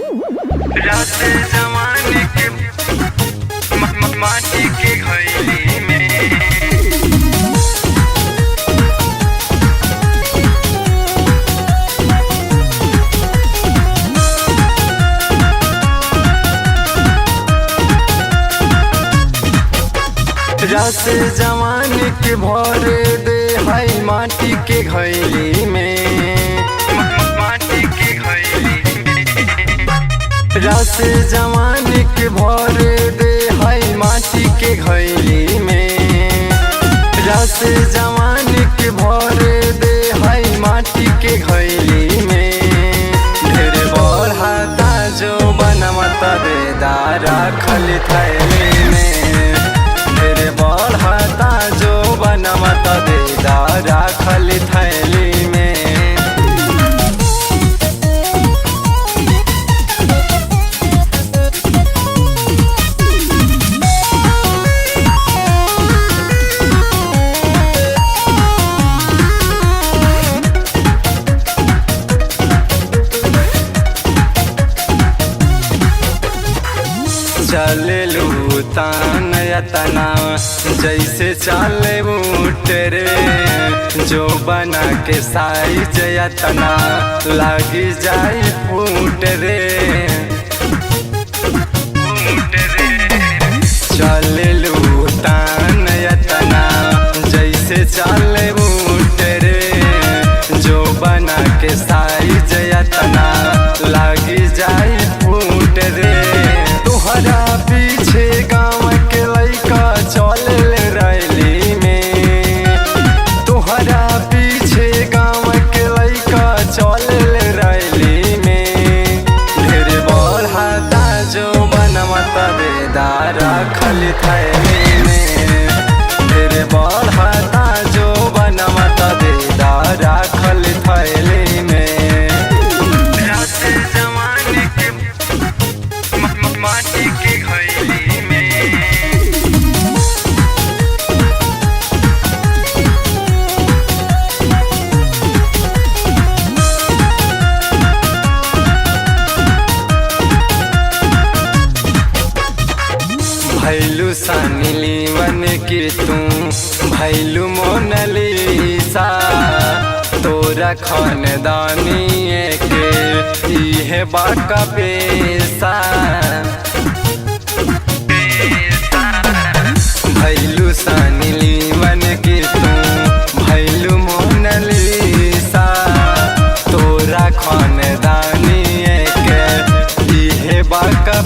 रात जमाने के माटी के घैली में रात जमाने के भरे दे हाई माटी के घैली में माटी के घैली में रात जमाने के भरे दे हाई माटी के घैली में रात जमाने के भरे दे हाई माटी के घैली में ढेर बढ़ाता जो बनमता दे दारा खली थैली में ढेर बढ़ाता जो बनमता दे दारा खली थैली में चले लू तान यतना जैसे चले ऊँट रे जो बना के साइज यतना लगी जाई फूट रे चले लू तान यतना जैसे चले ऊँट रे जो बना के साइज यतना लगी जाई फूट रे तुहरा पीछे गाँव के लइका चल रैली में तुहरा पीछे गाँव के लइका चल रैली में ढेर बढ़ाता जो बनमता दे दारा खली थैली में ढेर बढ़ाता जो बनमता दे दारा खली थैली में रात जमाने के माटी के घैली में भैलू सानी लीवन की तू भैलू मोनालिसा तोरा खानदानी के इहे बाका पेशा भैलू सानी लीवन की तू भैलू मोनालिसा तोरा खानदानी के इहे बाका